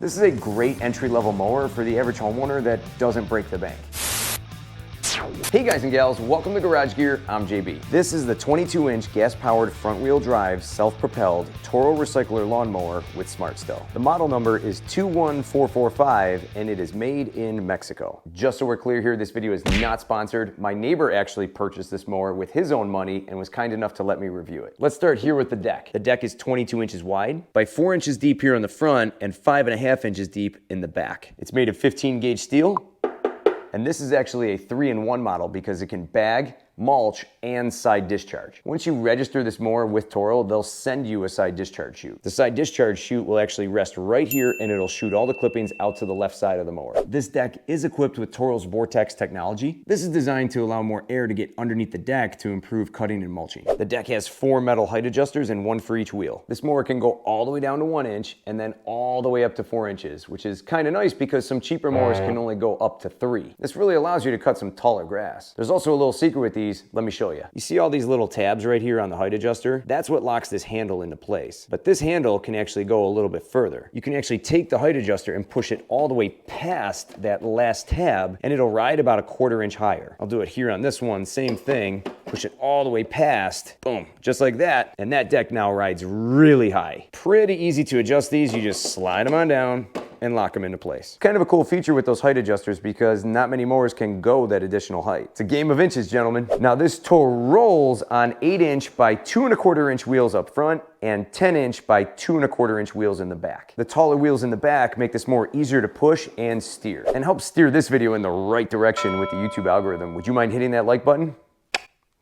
This is a great entry-level mower for the average homeowner that doesn't break the bank. Hey guys and gals, welcome to Garage Gear. I'm JB. This is the 22-inch gas-powered front-wheel drive, self-propelled TORO recycler lawnmower with Smart Stow. The model number is 21445 and it is made in Mexico. Just so we're clear here, this video is not sponsored. My neighbor actually purchased this mower with his own money and was kind enough to let me review it. Let's start here with the deck. The deck is 22 inches wide by 4 inches deep here on the front and 5.5 inches deep in the back. It's made of 15 gauge steel. And this is actually a 3-in-1 model because it can bag, mulch, and side discharge. Once you register this mower with TORO, they'll send you a side discharge chute. The side discharge chute will actually rest right here and it'll shoot all the clippings out to the left side of the mower. This deck is equipped with TORO's Vortex technology. This is designed to allow more air to get underneath the deck to improve cutting and mulching. The deck has 4 metal height adjusters and 1 for each wheel. This mower can go all the way down to 1 inch and then all the way up to 4 inches, which is kind of nice because some cheaper mowers can only go up to 3. This really allows you to cut some taller grass. There's also a little secret with these. Let me show you. You see all these little tabs right here on the height adjuster? That's what locks this handle into place. But this handle can actually go a little bit further. You can actually take the height adjuster and push it all the way past that last tab and it'll ride about 1/4 inch higher. I'll do it here on this one, same thing. Push it all the way past, boom, just like that. And that deck now rides really high. Pretty easy to adjust these. You just slide them on down and lock them into place. Kind of a cool feature with those height adjusters because not many mowers can go that additional height. It's a game of inches, gentlemen. Now this TORO rolls on 8-inch by 2.25 inch wheels up front and 10-inch by 2.25 inch wheels in the back. The taller wheels in the back make this more easier to push and steer and help steer this video in the right direction with the YouTube algorithm. Would you mind hitting that like button?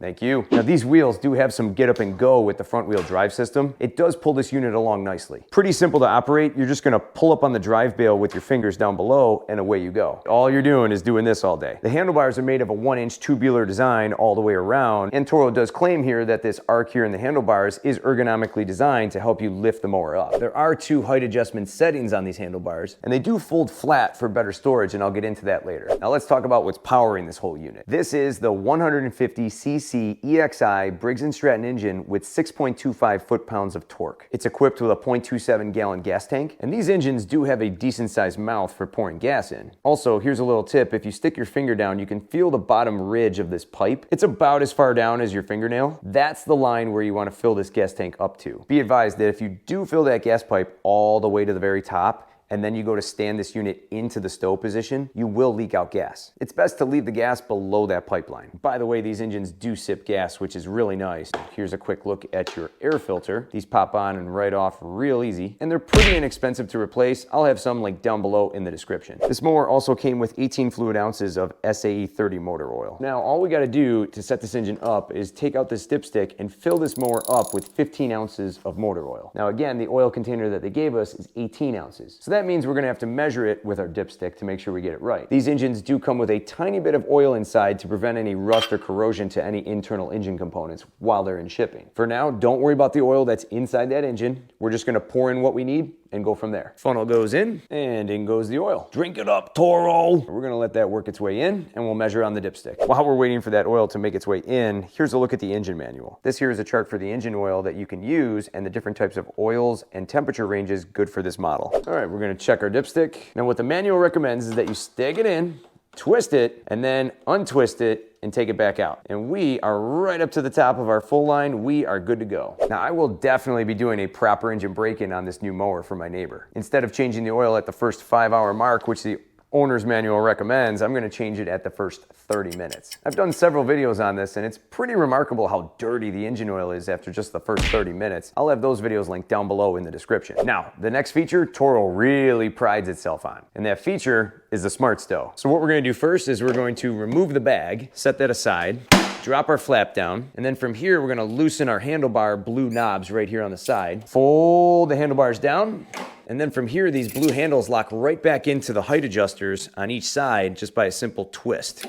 Thank you. Now these wheels do have some get up and go with the front wheel drive system. It does pull this unit along nicely. Pretty simple to operate. You're just gonna pull up on the drive bale with your fingers down below and away you go. All you're doing is doing this all day. The handlebars are made of a 1-inch tubular design all the way around, and TORO does claim here that this arc here in the handlebars is ergonomically designed to help you lift the mower up. There are 2 height adjustment settings on these handlebars, and they do fold flat for better storage, and I'll get into that later. Now let's talk about what's powering this whole unit. This is the 150cc EXI Briggs & Stratton engine with 6.25 foot-pounds of torque. It's equipped with a 0.27 gallon gas tank, and these engines do have a decent sized mouth for pouring gas in. Also, here's a little tip. If you stick your finger down, you can feel the bottom ridge of this pipe. It's about as far down as your fingernail. That's the line where you want to fill this gas tank up to. Be advised that if you do fill that gas pipe all the way to the very top, and then you go to stand this unit into the stow position, you will leak out gas. It's best to leave the gas below that pipeline. By the way, these engines do sip gas, which is really nice. Here's a quick look at your air filter. These pop on and right off real easy, and they're pretty inexpensive to replace. I'll have some linked down below in the description. This mower also came with 18 fluid ounces of SAE 30 motor oil. Now, all we gotta do to set this engine up is take out this dipstick and fill this mower up with 15 ounces of motor oil. Now again, the oil container that they gave us is 18 ounces. So that means we're gonna have to measure it with our dipstick to make sure we get it right. These engines do come with a tiny bit of oil inside to prevent any rust or corrosion to any internal engine components while they're in shipping. For now, don't worry about the oil that's inside that engine. We're just gonna pour in what we need and go from there. Funnel goes in and in goes the oil. Drink it up, TORO. We're gonna let that work its way in and we'll measure on the dipstick. While we're waiting for that oil to make its way in, here's a look at the engine manual. This here is a chart for the engine oil that you can use and the different types of oils and temperature ranges good for this model. All right, we're gonna check our dipstick. Now what the manual recommends is that you stick it in, twist it, and then untwist it and take it back out. And we are right up to the top of our full line. We are good to go. Now I will definitely be doing a proper engine break-in on this new mower for my neighbor. Instead of changing the oil at the first 5-hour mark, which the owner's manual recommends, I'm gonna change it at the first 30 minutes. I've done several videos on this and it's pretty remarkable how dirty the engine oil is after just the first 30 minutes. I'll have those videos linked down below in the description. Now, the next feature TORO really prides itself on, and that feature is the Smart Stow. So what we're gonna do first is we're going to remove the bag, set that aside, drop our flap down, and then from here we're gonna loosen our handlebar blue knobs right here on the side, fold the handlebars down, and then from here these blue handles lock right back into the height adjusters on each side just by a simple twist.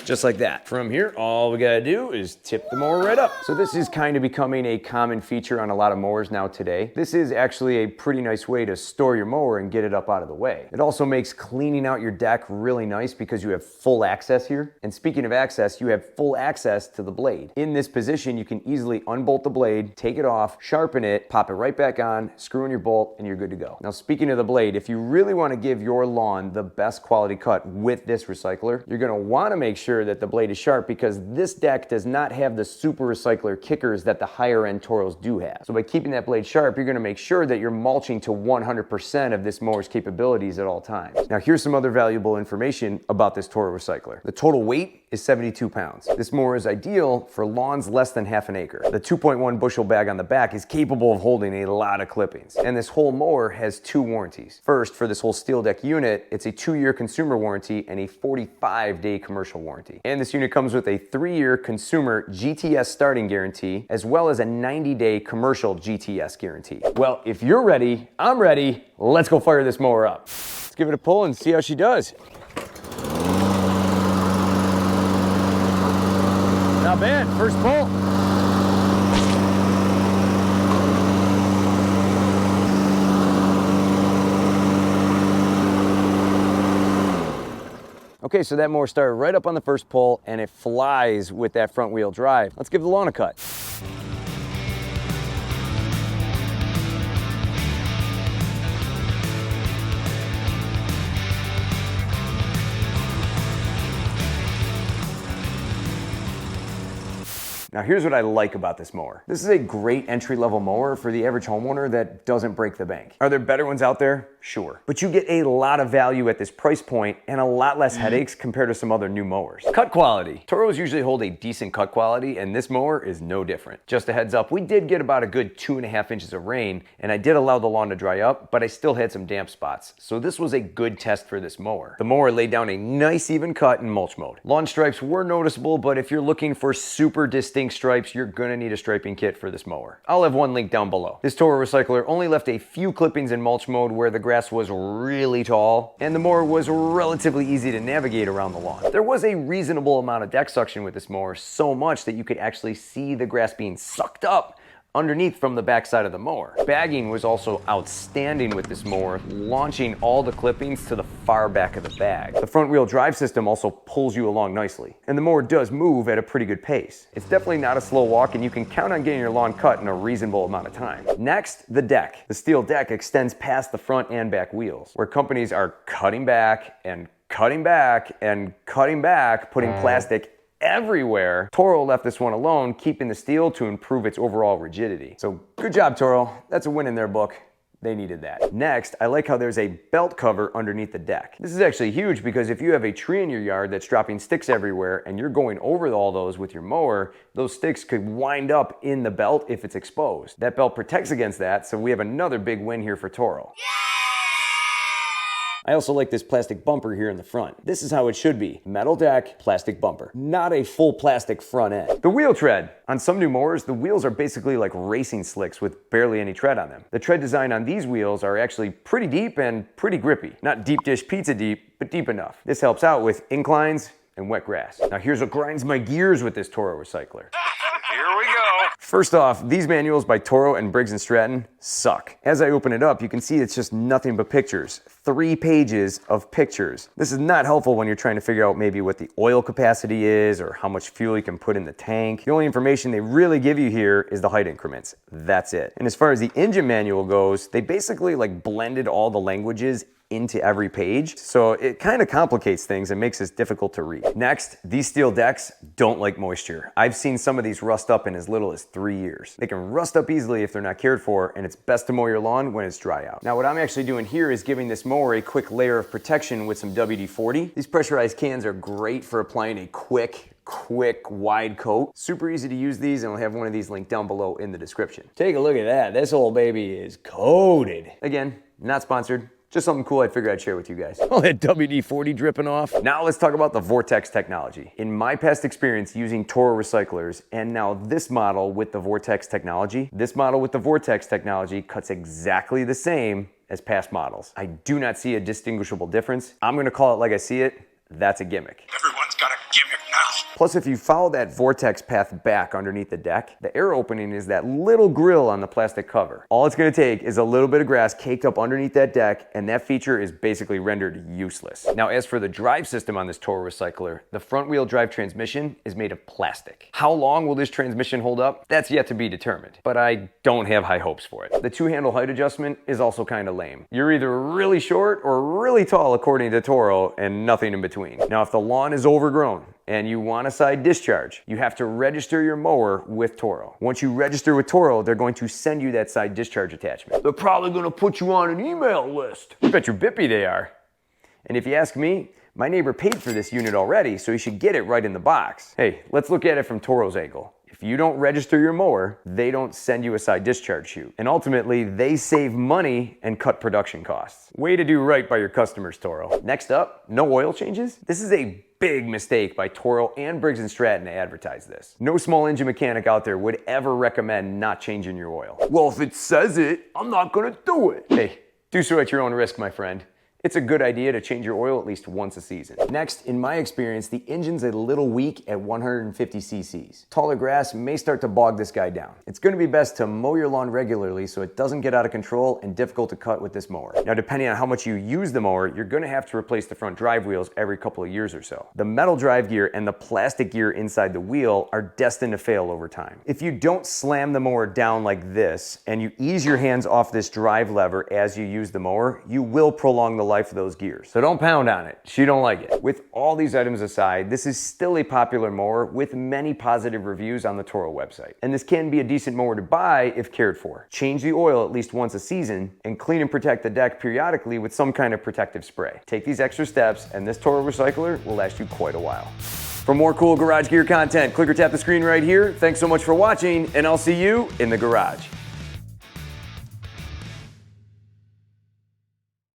just like that. From here, all we gotta do is tip the mower right up. So this is kind of becoming a common feature on a lot of mowers now today. This is actually a pretty nice way to store your mower and get it up out of the way. It also makes cleaning out your deck really nice because you have full access here. And speaking of access, you have full access to the blade. In this position, you can easily unbolt the blade, take it off, sharpen it, pop it right back on, screw in your bolt, and you're good to go. Now, speaking of the blade, if you really want to give your lawn the best quality cut with this recycler, you're gonna want to make sure that the blade is sharp because this deck does not have the super recycler kickers that the higher end Toros do have. So by keeping that blade sharp, you're gonna make sure that you're mulching to 100% of this mower's capabilities at all times. Now here's some other valuable information about this Toro recycler. The total weight is 72 pounds. This mower is ideal for lawns less than half an acre. The 2.1 bushel bag on the back is capable of holding a lot of clippings. And this whole mower has 2 warranties. First, for this whole steel deck unit, it's a 2-year consumer warranty and a 45-day commercial warranty. And this unit comes with a 3-year consumer GTS starting guarantee, as well as a 90-day commercial GTS guarantee. Well, if you're ready, I'm ready. Let's go fire this mower up. Let's give it a pull and see how she does. Not bad, first pull. Okay, so that mower started right up on the first pull and it flies with that front wheel drive. Let's give the lawn a cut. Now here's what I like about this mower. This is a great entry-level mower for the average homeowner that doesn't break the bank. Are there better ones out there? Sure. But you get a lot of value at this price point and a lot less headaches compared to some other new mowers. Cut quality. Toros usually hold a decent cut quality and this mower is no different. Just a heads up, we did get about a good 2.5 inches of rain and I did allow the lawn to dry up, but I still had some damp spots. So this was a good test for this mower. The mower laid down a nice even cut in mulch mode. Lawn stripes were noticeable, but if you're looking for super distinct stripes, you're gonna need a striping kit for this mower. I'll have one link down below. This Toro recycler only left a few clippings in mulch mode where the grass was really tall and the mower was relatively easy to navigate around the lawn. There was a reasonable amount of deck suction with this mower, so much that you could actually see the grass being sucked up underneath from the backside of the mower. Bagging was also outstanding with this mower, launching all the clippings to the far back of the bag. The front wheel drive system also pulls you along nicely, and the mower does move at a pretty good pace. It's definitely not a slow walk, and you can count on getting your lawn cut in a reasonable amount of time. Next, the deck. The steel deck extends past the front and back wheels, where companies are cutting back and cutting back and cutting back, putting plastic everywhere. Toro left this one alone, keeping the steel to improve its overall rigidity. So good job, Toro. That's a win in their book. They needed that. Next, I like how there's a belt cover underneath the deck. This is actually huge because if you have a tree in your yard that's dropping sticks everywhere and you're going over all those with your mower, those sticks could wind up in the belt if it's exposed. That belt protects against that, so we have another big win here for Toro. I also like this plastic bumper here in the front. This is how it should be. Metal deck, plastic bumper. Not a full plastic front end. The wheel tread. On some new mowers, the wheels are basically like racing slicks with barely any tread on them. The tread design on these wheels are actually pretty deep and pretty grippy. Not deep dish pizza deep, but deep enough. This helps out with inclines and wet grass. Now here's what grinds my gears with this Toro recycler. Here we go. First off, these manuals by Toro and Briggs & Stratton suck. As I open it up, you can see it's just nothing but pictures. 3 pages of pictures. This is not helpful when you're trying to figure out maybe what the oil capacity is or how much fuel you can put in the tank. The only information they really give you here is the height increments. That's it. And as far as the engine manual goes, they basically like blended all the languages into every page, so it kind of complicates things and makes this difficult to read. Next, these steel decks don't like moisture. I've seen some of these rust up in as little as 3 years. They can rust up easily if they're not cared for, and it's best to mow your lawn when it's dry out. Now what I'm actually doing here is giving this mower a quick layer of protection with some WD-40. These pressurized cans are great for applying a quick wide coat. Super easy to use these, and I'll have one of these linked down below in the description. Take a look at that. This old baby is coated. Again, not sponsored. Just something cool I figured I'd share with you guys. All that WD-40 dripping off. Now let's talk about the Vortex technology. In my past experience using Toro recyclers, and now this model with the Vortex technology, this model with the Vortex technology cuts exactly the same as past models. I do not see a distinguishable difference. I'm gonna call it like I see it. That's a gimmick. Everyone's got a gimmick now. Plus, if you follow that vortex path back underneath the deck, the air opening is that little grill on the plastic cover. All it's gonna take is a little bit of grass caked up underneath that deck, and that feature is basically rendered useless. Now, as for the drive system on this TORO recycler, the front wheel drive transmission is made of plastic. How long will this transmission hold up? That's yet to be determined, but I don't have high hopes for it. The two-handle height adjustment is also kind of lame. You're either really short or really tall according to TORO, and nothing in between. Now, if the lawn is overgrown and you want a side discharge, you have to register your mower with TORO. Once you register with TORO, they're going to send you that side discharge attachment. They're probably gonna put you on an email list. I bet you're bippy they are. And if you ask me, my neighbor paid for this unit already, so he should get it right in the box. Hey, let's look at it from TORO's angle. If you don't register your mower, they don't send you a side discharge chute. And ultimately, they save money and cut production costs. Way to do right by your customers, TORO. Next up, no oil changes? This is a big mistake by TORO and Briggs & Stratton to advertise this. No small engine mechanic out there would ever recommend not changing your oil. Well, if it says it, I'm not gonna do it. Hey, do so at your own risk, my friend. It's a good idea to change your oil at least once a season. Next, in my experience, the engine's a little weak at 150 cc's. Taller grass may start to bog this guy down. It's gonna be best to mow your lawn regularly so it doesn't get out of control and difficult to cut with this mower. Now, depending on how much you use the mower, you're gonna have to replace the front drive wheels every couple of years or so. The metal drive gear and the plastic gear inside the wheel are destined to fail over time. If you don't slam the mower down like this and you ease your hands off this drive lever as you use the mower, you will prolong the life of those gears. So don't pound on it. She don't like it. With all these items aside, this is still a popular mower with many positive reviews on the TORO website. And this can be a decent mower to buy if cared for. Change the oil at least once a season and clean and protect the deck periodically with some kind of protective spray. Take these extra steps and this TORO recycler will last you quite a while. For more cool garage gear content, click or tap the screen right here. Thanks so much for watching, and I'll see you in the garage.